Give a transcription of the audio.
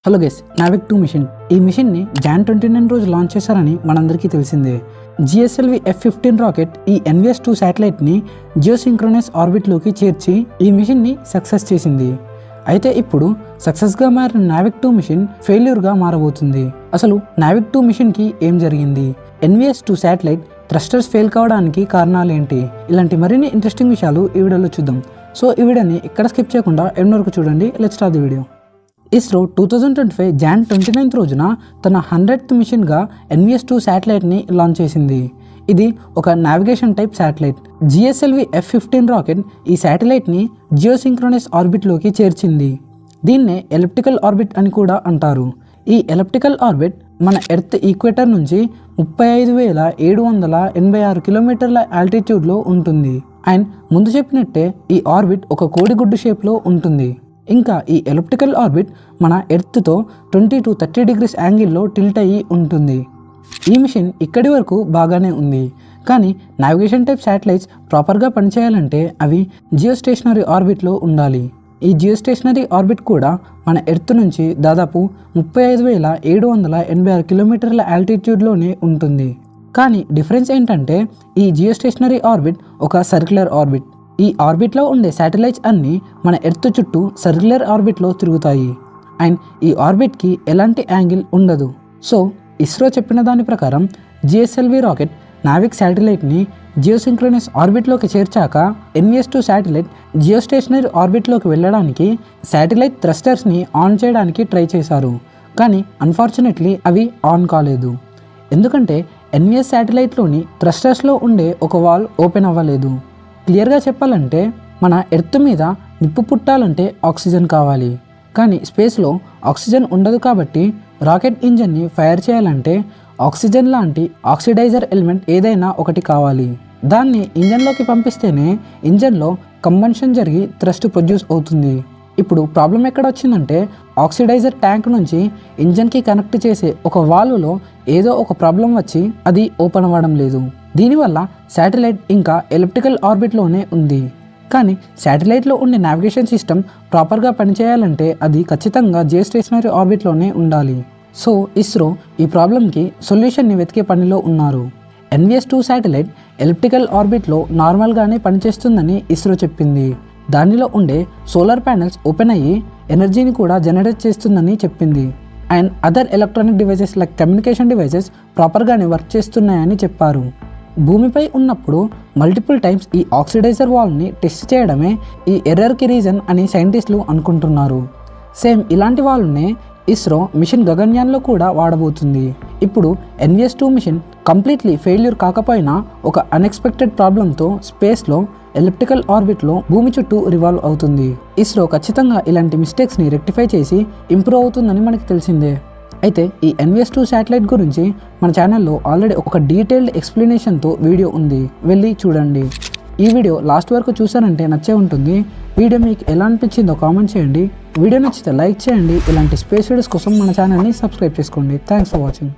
Hello guys, Navik 2 machine. ఈ మిషన్ని John 29 రోజు లాంచ్ చేశారని మనందరికీ తెలిసిందే. GSLV F-15 రాకెట్ ఈ NVS-2 శాటిలైట్ని జియోసింక్రోనస్ ఆర్బిట్లోకి చేర్చి ఈ మిషన్ని సక్సెస్ చేసింది. అయితే ఇప్పుడు సక్సెస్గా మారిన నావిక్ 2 మిషన్ ఫెయిల్యూర్గా మారబోతుంది. అసలు నావిక్ 2 మిషన్కి ఏం జరిగింది, NVS-2 శాటిలైట్ థ్రస్టర్స్ ఫెయిల్ కావడానికి కారణాలేంటి, ఇలాంటి మరిన్ని ఇంట్రెస్టింగ్ విషయాలు ఈ వీడియోలో చూద్దాం. సో ఈ వీడియోని ఎక్కడ స్కిప్ చేయకుండా ఎండ్ వరకు చూడండి. Let's start the video. ISRO 2025 Jan 29 రోజున తన 100th మిషన్గా NVS-2 శాటిలైట్ని లాంచ్ చేసింది. ఇది ఒక navigation type satellite. GSLV F-15 rocket ఈ శాటిలైట్ని జియోసింక్రోనస్ ఆర్బిట్లోకి చేర్చింది. దీన్నే ఎలిప్టికల్ ఆర్బిట్ అని కూడా అంటారు. ఈ ఎలిప్టికల్ ఆర్బిట్ మన ఎర్త్ ఈక్వేటర్ నుంచి 35,786 కిలోమీటర్ల ఆల్టిట్యూడ్లో ఉంటుంది. అండ్ ముందు చెప్పినట్టే ఈ ఆర్బిట్ ఒక కోడిగుడ్డు షేప్లో ఉంటుంది. ఇంకా ఈ ఎలిప్టికల్ ఆర్బిట్ మన ఎర్త్తో 20 to 30 degrees యాంగిల్లో టిల్ట్ అయ్యి ఉంటుంది. ఈ మిషన్ ఇక్కడి వరకు బాగానే ఉంది, కానీ నావిగేషన్ టైప్ శాటిలైట్స్ ప్రాపర్గా పనిచేయాలంటే అవి జియోస్టేషనరీ ఆర్బిట్లో ఉండాలి. ఈ జియోస్టేషనరీ ఆర్బిట్ కూడా మన ఎర్త్ నుంచి దాదాపు 35,786 కిలోమీటర్ల ఆల్టిట్యూడ్లోనే ఉంటుంది. కానీ డిఫరెన్స్ ఏంటంటే ఈ జియోస్టేషనరీ ఆర్బిట్ ఒక సర్క్యులర్ ఆర్బిట్. ఈ ఆర్బిట్లో ఉండే శాటిలైట్స్ అన్నీ మన ఎర్త్ చుట్టూ సర్క్యులర్ ఆర్బిట్లో తిరుగుతాయి. అండ్ ఈ ఆర్బిట్కి ఎలాంటి యాంగిల్ ఉండదు. సో ఇస్రో చెప్పిన దాని ప్రకారం GSLV రాకెట్ నావిక్ శాటిలైట్ని జియోసింక్రోనస్ ఆర్బిట్లోకి చేర్చాక NVS-2 శాటిలైట్ జియోస్టేషనరీ ఆర్బిట్లోకి వెళ్ళడానికి శాటిలైట్ థ్రస్టర్స్ని ఆన్ చేయడానికి ట్రై చేశారు. కానీ అన్ఫార్చునేట్లీ అవి ఆన్ కాలేదు. ఎందుకంటే NVS శాటిలైట్లోని థ్రస్టర్స్లో ఉండే ఒక వాల్ ఓపెన్ అవ్వలేదు. క్లియర్గా చెప్పాలంటే మన ఎర్త్ మీద నిప్పు పుట్టాలంటే ఆక్సిజన్ కావాలి, కానీ స్పేస్లో ఆక్సిజన్ ఉండదు. కాబట్టి రాకెట్ ఇంజన్ని ఫైర్ చేయాలంటే ఆక్సిజన్ లాంటి ఆక్సిడైజర్ ఎలిమెంట్ ఏదైనా ఒకటి కావాలి. దాన్ని ఇంజన్లోకి పంపిస్తేనే ఇంజన్లో కంబన్షన్ జరిగి థ్రస్ట్ ప్రొడ్యూస్ అవుతుంది. ఇప్పుడు ప్రాబ్లం ఎక్కడ వచ్చిందంటే ఆక్సిడైజర్ ట్యాంక్ నుంచి ఇంజన్కి కనెక్ట్ చేసే ఒక వాల్వ్లో ఏదో ఒక ప్రాబ్లం వచ్చి అది ఓపెన్ అవ్వడం లేదు. దీనివల్ల శాటిలైట్ ఇంకా ఎలిప్టికల్ ఆర్బిట్లోనే ఉంది. కానీ శాటిలైట్లో ఉండే నావిగేషన్ సిస్టమ్ ప్రాపర్గా పనిచేయాలంటే అది ఖచ్చితంగా జియోస్టేషనరీ ఆర్బిట్లోనే ఉండాలి. సో ఇస్రో ఈ ప్రాబ్లంకి సొల్యూషన్ని వెతికే పనిలో ఉన్నారు. NVS-2 శాటిలైట్ ఎలిప్టికల్ ఆర్బిట్లో నార్మల్గానే పనిచేస్తుందని ఇస్రో చెప్పింది. దానిలో ఉండే సోలార్ ప్యానెల్స్ ఓపెన్ అయ్యి ఎనర్జీని కూడా జనరేట్ చేస్తుందని చెప్పింది. And other electronic devices like communication devices ప్రాపర్గానే వర్క్ చేస్తున్నాయని చెప్పారు. భూమిపై ఉన్నప్పుడు మల్టిపుల్ టైమ్స్ ఈ ఆక్సిడైజర్ వాల్వ్ని టెస్ట్ చేయడమే ఈ ఎర్రర్కి రీజన్ అని సైంటిస్టులు అనుకుంటున్నారు. సేమ్ ఇలాంటి వాల్వ్నే ఇస్రో మిషన్ గగన్యాన్లో కూడా వాడబోతుంది. ఇప్పుడు NVS-2 మిషన్ కంప్లీట్లీ ఫెయిల్యూర్ కాకపోయినా ఒక అన్ఎక్స్పెక్టెడ్ ప్రాబ్లంతో స్పేస్లో ఎలిప్టికల్ ఆర్బిట్లో భూమి చుట్టూ రివాల్వ్ అవుతుంది. ఇస్రో ఖచ్చితంగా ఇలాంటి మిస్టేక్స్ని రెక్టిఫై చేసి ఇంప్రూవ్ అవుతుందని మనకి తెలిసిందే. అయితే ఈ NVS-2 శాటిలైట్ గురించి మన ఛానల్లో ఆల్రెడీ ఒక డీటెయిల్డ్ ఎక్స్ప్లెనేషన్తో వీడియో ఉంది, వెళ్ళి చూడండి. ఈ వీడియో లాస్ట్ వరకు చూసారంటే నచ్చే ఉంటుంది. వీడియో మీకు ఎలా అనిపించిందో కామెంట్ చేయండి. వీడియో నచ్చితే లైక్ చేయండి. ఇలాంటి స్పేస్ వీడియోస్ కోసం మన ఛానల్ని సబ్స్క్రైబ్ చేసుకోండి. Thanks for watching.